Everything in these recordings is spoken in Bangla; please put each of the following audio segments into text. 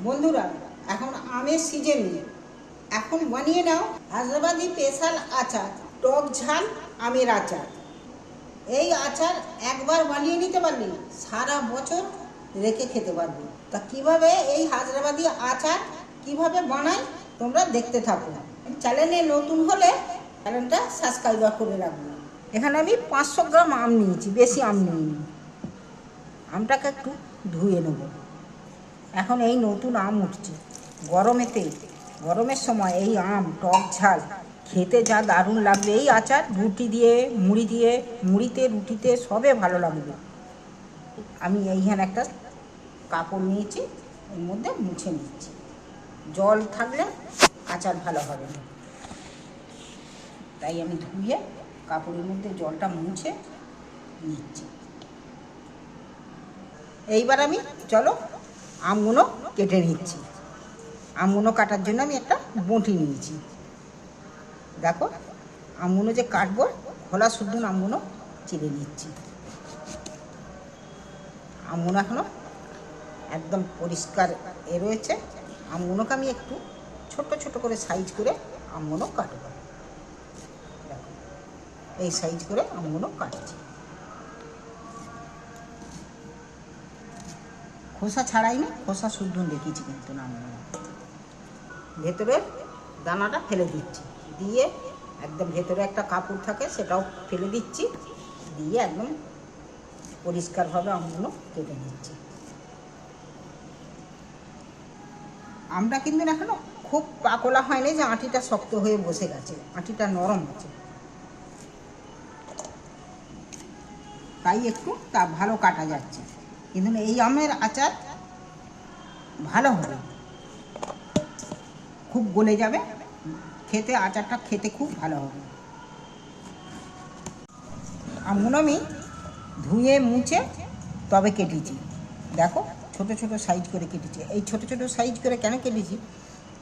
বন্ধুরা, এখন আমের সিজন, এখন বানিয়ে নাও হায়দ্রাবাদি স্পেশাল আচার, টক ঝাল আমের আচার। এই আচার একবার বানিয়ে নিতে পারলে সারা বছর রেখে খেতে পারবে। তা কিভাবে এই হায়দ্রাবাদি আচার কিভাবে বানায় তোমরা দেখতে থাকো। চ্যানেলে নতুন হলে চ্যানেলটা সাবস্ক্রাইব করে রাখবো। এখানে আমি 500 গ্রাম আম নিয়েছি, বেশি আম নিইনি। আমটাকে একটু ধুয়ে নেব। এখন এই নতুন আম উঠছে, গরমের সময় এই আম টক ঝাল খেতে যা দারুণ লাগবে। এই আচার রুটি দিয়ে, মুড়িতে রুটিতে সবে ভালো লাগবে। আমি এইখানে একটা কাপড় নিয়েছি, এর মধ্যে মুছে নিচ্ছি। জল থাকলে আচার ভালো হবে না, তাই আমি ধুয়ে কাপড়ের মধ্যে জলটা মুছে নিচ্ছি। এইবার আমি চলো আমগুলো কেটে নিচ্ছি। আমগুলো কাটার জন্য আমি একটা বঁটি নিয়েছি। দেখো আমগুলো যে কাটবো, খোলা শুদ্ধ আমগুলো চিড়ে নিচ্ছি। আমগুলো এখনো একদম পরিষ্কার রয়েছে। আমগুলোকে আমি একটু ছোট ছোট করে সাইজ করে আমগুলো কাটবো। দেখো এই সাইজ করে আমগুলো কাটছি। খোসা ছাড়াইনি, খোসা শুদ্ধ রেখেছি কিন্তু না। ভেতরের দানাটা ফেলে দিচ্ছি, দিয়ে একদম ভেতরে একটা কাপড় থাকে সেটাও ফেলে দিচ্ছি, দিয়ে একদম পরিষ্কারভাবে আমগুলো কেটে নিচ্ছি। আমটা কিন্তু এখনো খুব পাকলা হয়নি যে আঁটিটা শক্ত হয়ে বসে গেছে, আঁটিটা নরম আছে, তাই একটু ভালো কাটা যাচ্ছে। কিন্তু এই আমের আচার ভালো হবে, খুব গলে যাবে খেতে, আচারটা খেতে খুব ভালো হবে। আমগুলো আমি ধুয়ে মুছে তবে কেটেছি। দেখো ছোট ছোট সাইজ করে কেটেছি। এই ছোট ছোট সাইজ করে কেন কেটেছি,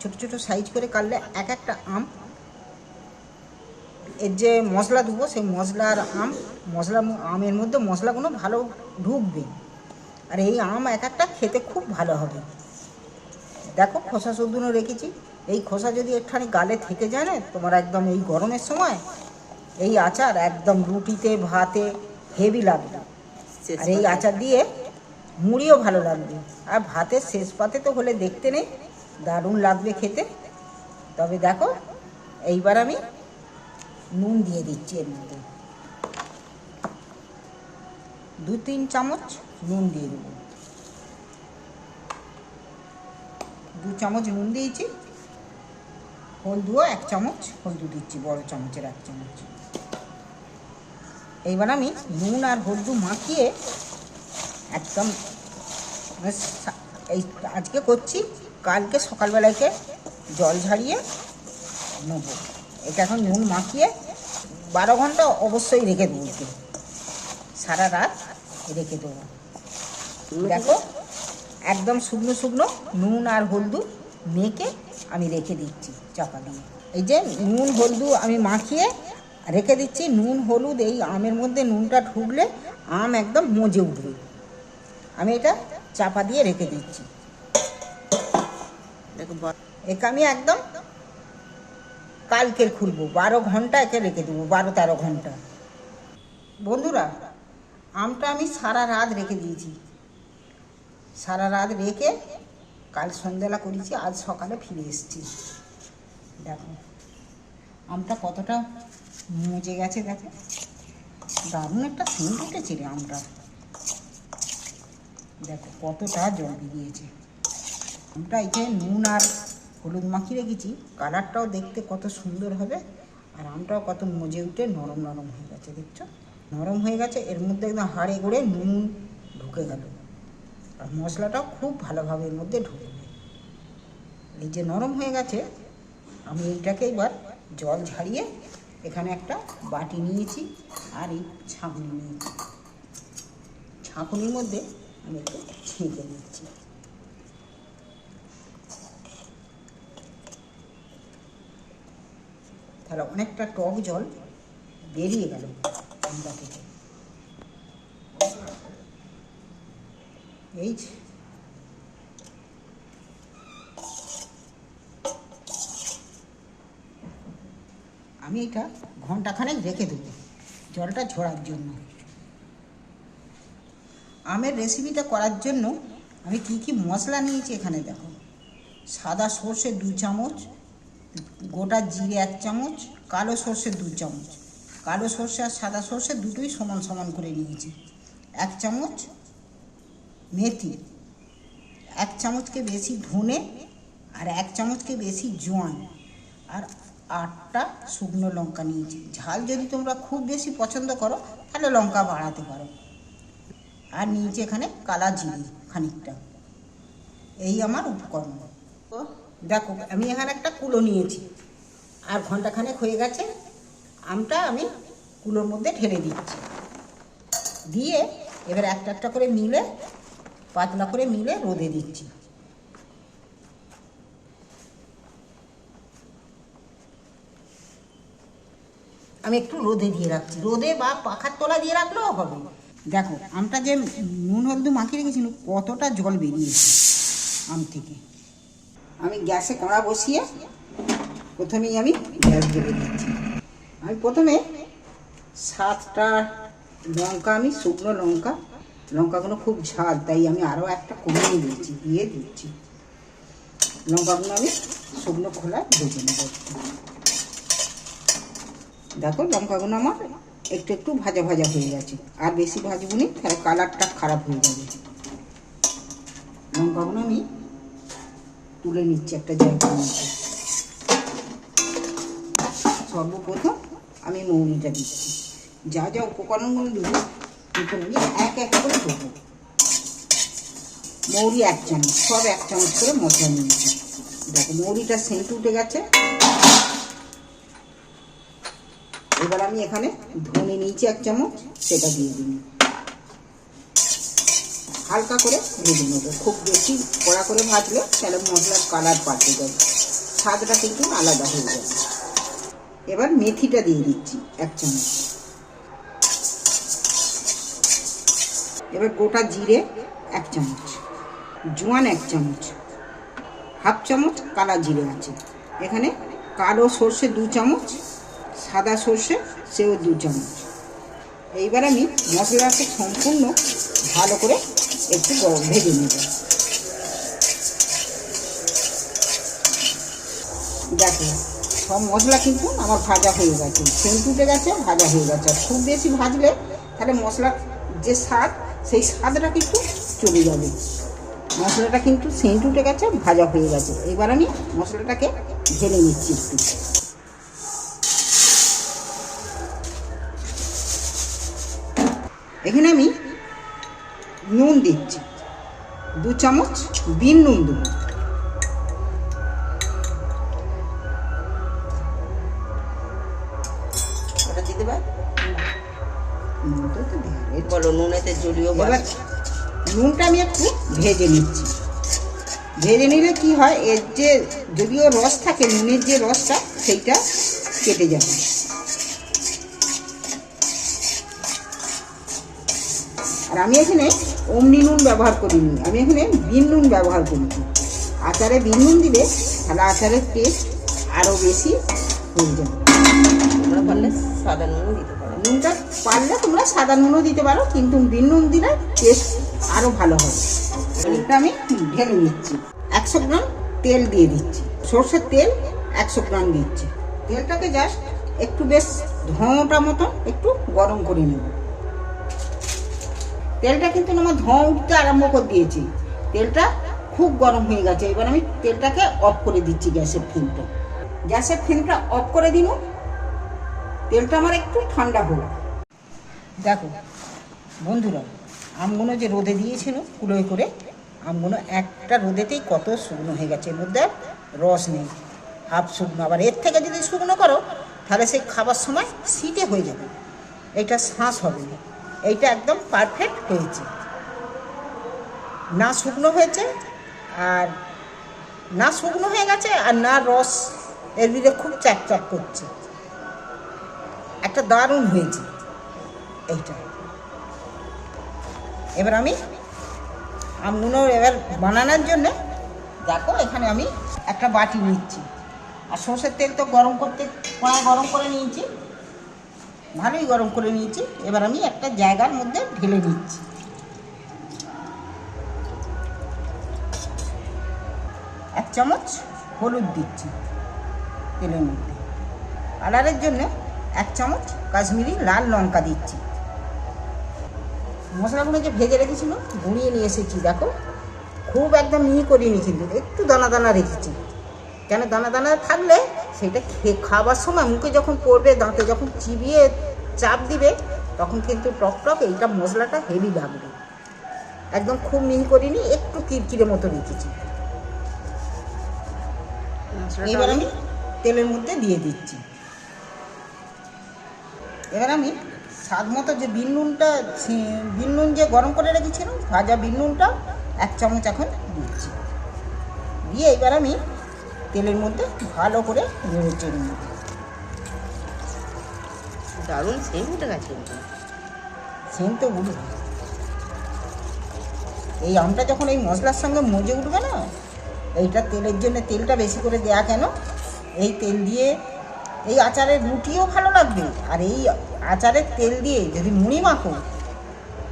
ছোট ছোট সাইজ করে কাটলে এক একটা আম এর যে মশলা দেবো, সেই আমের মধ্যে মশলাগুলো ভালো ঢুকবে, আর এই আম এক একটা খেতে খুব ভালো হবে। দেখো খোসা শুদ্ধ রেখেছি। এই খোসা যদি একটুখানি গালে থেকে যায় না, তোমার একদম এই গরমের সময় এই আচার একদম রুটিতে ভাতে হেভি লাগবে। আর এই আচার দিয়ে মুড়িও ভালো লাগবে, আর ভাতের শেষ পাতে তো হলে দেখতে নেই, দারুণ লাগবে খেতে। তবে দেখো এইবার আমি নুন দিয়ে দিচ্ছি, এর মধ্যে 2-3 চামচ নুন দিয়ে দেবো। 2 চামচ নুন দিয়েছি। হলদিও 1 চামচ হলদি দিচ্ছি, বড় চামচের 1 চামচ। এইবার আমি নুন আর হলদি মাখিয়ে একদম এই আজকে করছি, কালকে সকালবেলাকে জল ঝারিয়ে নেব। এটা এখন নুন মাখিয়ে 12 ঘন্টা অবশ্যই রেখে দেবো, সারা রাত রেখে দেবো। দেখো একদম শুকনো শুকনো নুন আর হলদু মেখে আমি রেখে দিচ্ছি চাপা দিয়ে। এই যে নুন হলদু আমি মাখিয়ে রেখে দিচ্ছি। নুন হলুদ এই আমের মধ্যে নুনটা ঢুকলে আম একদম মজে উঠবে। আমি এটা চাপা দিয়ে রেখে দিচ্ছি। দেখো একে আমি একদম কালকের খুলবো, 12 ঘন্টা একে রেখে দেবো, 12-13 ঘন্টা। বন্ধুরা, আমটা আমি সারা রাত রেখে দিয়েছি। সারা রাত রেখে কাল সন্ধ্যেবেলা করেছি, আজ সকালে ফিরে এসেছি। দেখো আমটা কতটা মজে গেছে, দেখো দারুণ একটা সেন্ট উঠেছে রে আমটা। দেখো কতটা জল বেরিয়েছে। আমটা এখানে নুন আর হলুদ মাখিয়ে রেখেছি, কালারটাও দেখতে কত সুন্দর হবে, আর আমটাও কত মজে উঠে নরম নরম হয়ে গেছে। দেখছো নরম হয়ে গেছে, এর মধ্যে একদম হাড়ে গড়ে নুন ঢুকে গেল, আর মশলাটাও খুব ভালোভাবে এর মধ্যে ঢুকবে। এই যে নরম হয়ে গেছে, আমি এইটাকে এবার জল ঝারিয়ে এখানে একটা বাটি নিয়েছি, আর এই ছাঁকুনি নিয়েছি। ছাঁকুনির মধ্যে আমি একটু ছেঁকে নিচ্ছি। তাহলে অনেকটা টক জল বেরিয়ে গেল আমটা থেকে। এই আমি এটা ঘন্টাখানেক রেখে দেবো জলটা ঝরার জন্য। আমের রেসিপিটা করার জন্য আমি কি কি মশলা নিয়েছি এখানে দেখো। সাদা সর্ষে 2 চামচ, গোটা জিরে 1 চামচ, কালো সর্ষে 2 চামচ। কালো সর্ষে আর সাদা সর্ষে দুটোই সমান সমান করে নিয়েছি। 1 চামচ মেথি, 1 চামচকে বেশি ধনে, আর 1 চামচকে বেশি জোয়ান, আর 8টা শুকনো লঙ্কা নিয়েছি। ঝাল যদি তোমরা খুব বেশি পছন্দ করো তাহলে লঙ্কা বাড়াতে পারো। আর নিয়েছি এখানে কালা জিরে খানিকটা। এই আমার উপকরণ। দেখো আমি এখানে একটা কুলো নিয়েছি, আর ঘন্টাখানেক হয়ে গেছে। আমটা আমি কুলোর মধ্যে ঢেলে দিচ্ছি, দিয়ে এবার একটা একটা করে মিলে পাতলা করে মিলে রোদে দিচ্ছি। আমি একটু রোদে দিয়ে রাখছি, রোদে বা পাখার তলা দিয়ে রাখলেও হবে। দেখো আমটা যে নুন হলদু মাখিয়ে রেখেছিল কতটা জল বেরিয়েছে আম থেকে। আমি গ্যাসে কড়া বসিয়ে প্রথমেই আমি গ্যাস ধরে দিচ্ছি। আমি প্রথমে 7টা লঙ্কা, আমি শুকনো লঙ্কা, লঙ্কাগুলো খুব ঝাল তাই আমি আরও একটা কমিয়ে দিয়েছি, দিয়ে দিচ্ছি। লঙ্কাগুলো আমি শুকনো খোলায় ভেজে নেব। দেখো লঙ্কাগুলো আমার একটু একটু ভাজা ভাজা হয়ে গেছে, আর বেশি ভাজবো নি তাহলে কালারটা খারাপ হয়ে যাবে। লঙ্কাগুলো আমি তুলে নিচ্ছি একটা জায়গার মধ্যে। সর্বপ্রথম আমি মৌরিটা দিচ্ছি। যা যা উপকরণগুলো দেবো প্রথমে আমি এক এক করে দেবো। মৌরি 1 চামচ, সব 1 চামচ করে মশলা নিয়েছি। দেখো মৌরিটা সেন্ট উঠে গেছে। এবার আমি এখানে ধনে নিয়েছি 1 চামচ, সেটা দিয়ে দিই। হালকা করে ভেজে নেব, খুব বেশি কড়া করে ভাজলে তাহলে মশলার কালার পাল্টে যাবে, স্বাদটা কিন্তু আলাদা হয়ে যাবে। এবার মেথিটা দিয়ে দিচ্ছি 1 চামচ। এবার গোটা জিরে 1 চামচ, জোয়ান 1 চামচ, হাফ চামচ কালা জিরে আছে এখানে, কালো সর্ষে 2 চামচ, সাদা সর্ষে সেও 2 চামচ। এইবার আমি মশলাটাকে সম্পূর্ণ ভালো করে একটু ভেজে নেব। দেখো সব মশলা কিন্তু আমার ভাজা হয়ে গেছে, সেন্ট উঠে গেছে, ভাজা হয়ে গেছে। খুব বেশি ভাজলে তাহলে মশলার যে স্বাদ সেই স্বাদটা কিন্তু চলে যাবে। মশলাটা কিন্তু সেন্ট উঠে গেছে, ভাজা হয়ে গেছে। এবার আমি মশলাটাকে ঢেলে নিচ্ছি একটু। এখানে আমি নুন দিচ্ছি 2 চামচ, বিন নুন দেবো। ওটা দিতে পার বলো, নুনেতে জড়িয়ে। এবার নুনটা আমি একটু ভেজে নিচ্ছি। ভেজে নিলে কি হয়, এর যে যদিও রস থাকে, নুনের যে রসটা সেইটা কেটে যাবে। আর আমি এখানে অমনি নুন ব্যবহার করিনি, আমি এখানে বিন নুন ব্যবহার করেছি। আচারে বিন নুন দিলে তাহলে আচারের টেস্ট আরও বেশি হয়ে যাবে। তোমরা পারলে সাদা নুনও দিতে পারো, নুনটা পারলে তোমরা সাদা নুনও দিতে পারো, কিন্তু বিন নুন দিলে টেস্ট আরও ভালো হবে। এটা আমি ঢেলে নিচ্ছি। 100 গ্রাম তেল দিয়ে দিচ্ছি, সর্ষের তেল 100 গ্রাম দিচ্ছি। তেলটাকে জাস্ট একটু বেশ ধোঁয়াটা মতো একটু গরম করে নেব। তেলটা কিন্তু আমার ধোঁয়া উঠতে আরম্ভ করে দিয়েছি, তেলটা খুব গরম হয়ে গেছে। এবার আমি তেলটাকে অফ করে দিচ্ছি, গ্যাসের ফ্লেমটা। গ্যাসের ফ্লেমটা অফ করে দিন, তেলটা আমার একটু ঠান্ডা হলো। দেখো বন্ধুরা, আমগুলো যে রোদে দিয়েছিল কুলোয় করে, আমগুলো একটা রোদেতেই কত শুকনো হয়ে গেছে, এর মধ্যে রস নেই, হাফ শুকনো। আবার এর থেকে যদি শুকনো করো তাহলে সেই খাবার সময় শীতে হয়ে যাবে, এইটা শ্বাস হবে না। এইটা একদম পারফেক্ট হয়েছে, না শুকনো হয়েছে আর না শুকনো হয়ে গেছে, আর না রস এর ভিতরে খুব চ্যাকচ্যাক করছে, একটা দারুণ হয়েছে এইটা। এবার আমি আমগুলো এবার বানানোর জন্য দেখো এখানে আমি একটা বাটি নিচ্ছি, আর সর্ষের তেল তো গরম করতে কড়াই গরম করে নিয়েছি, ভালোই গরম করে নিয়েছি। এবার আমি একটা জায়গার মধ্যে ঢেলে দিচ্ছি। এক চামচ হলুদ দিচ্ছি তেলের মধ্যে, কালারের জন্য এক চামচ কাশ্মীরি লাল লঙ্কা দিচ্ছি। মশলাগুলো যে ভেজে রেখেছিল গুঁড়িয়ে নিয়ে এসেছি, দেখো খুব একদম মিহি করিনি, কিন্তু একটু দানা দানা রেখেছি। কেন দানা দানা থাকলে সেটা খাবার সময় মুখে যখন পড়বে, দাঁতে যখন চিবিয়ে চাপ দিবে, তখন কিন্তু টক টক এইটা মশলাটা হেভি লাগবে। একদম খুব মিহি করিনি, একটু কিরকিরে মতো রেখেছি। এবার আমি তেলের মধ্যে দিয়ে দিচ্ছি। এবার আমি স্বাদ মতো যে বিন নুন যে গরম করে রেখেছিলাম, ভাজা বিন নুনটা এক চামচ এখন দিচ্ছি। দিয়ে এবার আমি তেলের মধ্যে ভালো করে নেড়ে চেড়ে নেব। দারুণ সেন্ট উঠে গেছে। সেন্ট তো উঠবে, এই আমটা যখন এই মশলার সঙ্গে মজে উঠবে না, এইটা তেলের জন্য তেলটা বেশি করে দেয়া কেন, এই তেল দিয়ে এই আচারের রুটিও ভালো লাগবে। আর এই আচারের তেল দিয়ে যদি মুড়ি মাখো,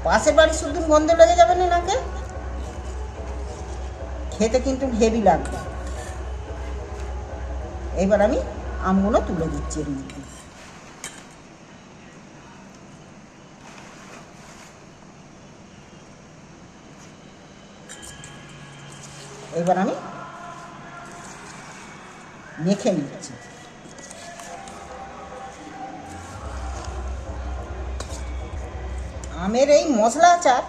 পাশের বাড়ির শুধু গন্ধ লেগে যাবে না নাকে, খেতে কিন্তু হেভি লাগবে। এবার আমি আমগুলো তুলে দিচ্ছি এর মধ্যে। এবার আমি মেখে নিচ্ছি। আমের এই মশলা আচার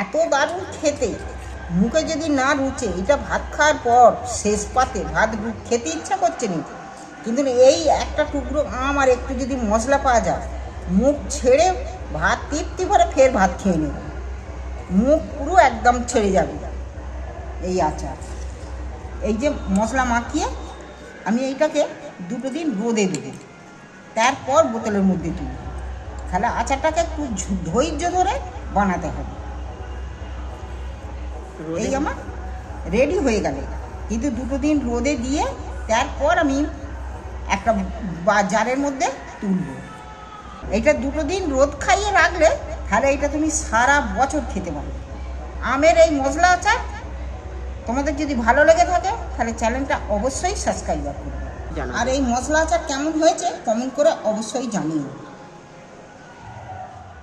এত দারুণ খেতে, মুখে যদি না রুচে, এটা ভাত খাওয়ার পর শেষ পাতে ভাত খেতে ইচ্ছা করছে না, কিন্তু এই একটা টুকরো আম আর একটু যদি মশলা পাওয়া যায়, মুখ ছেড়ে ভাত তৃপ্তি করে ফের ভাত খেয়ে নেব, মুখ পুরো একদম ছেড়ে যাবে। এই আচার এই যে মশলা মাখিয়ে আমি এইটাকে 2 দিন রোদে দেবো, তারপর বোতলের মধ্যে তুলব। তাহলে আচারটাকে একটু ধৈর্য ধরে বানাতে হবে। এই আমার রেডি হয়ে গেল, কিন্তু 2 দিন রোদে দিয়ে তারপর আমি একটা জারের মধ্যে তুলব। এইটা 2 দিন রোদ খাইয়ে রাখলে তাহলে এটা তুমি সারা বছর খেতে পারবে। আমের এই মশলা আচার তোমাদের যদি ভালো লেগে থাকে তাহলে চ্যানেলটা অবশ্যই সাবস্ক্রাইব করবে। আর এই মশলা আচার কেমন হয়েছে কমেন্ট করে অবশ্যই জানিও।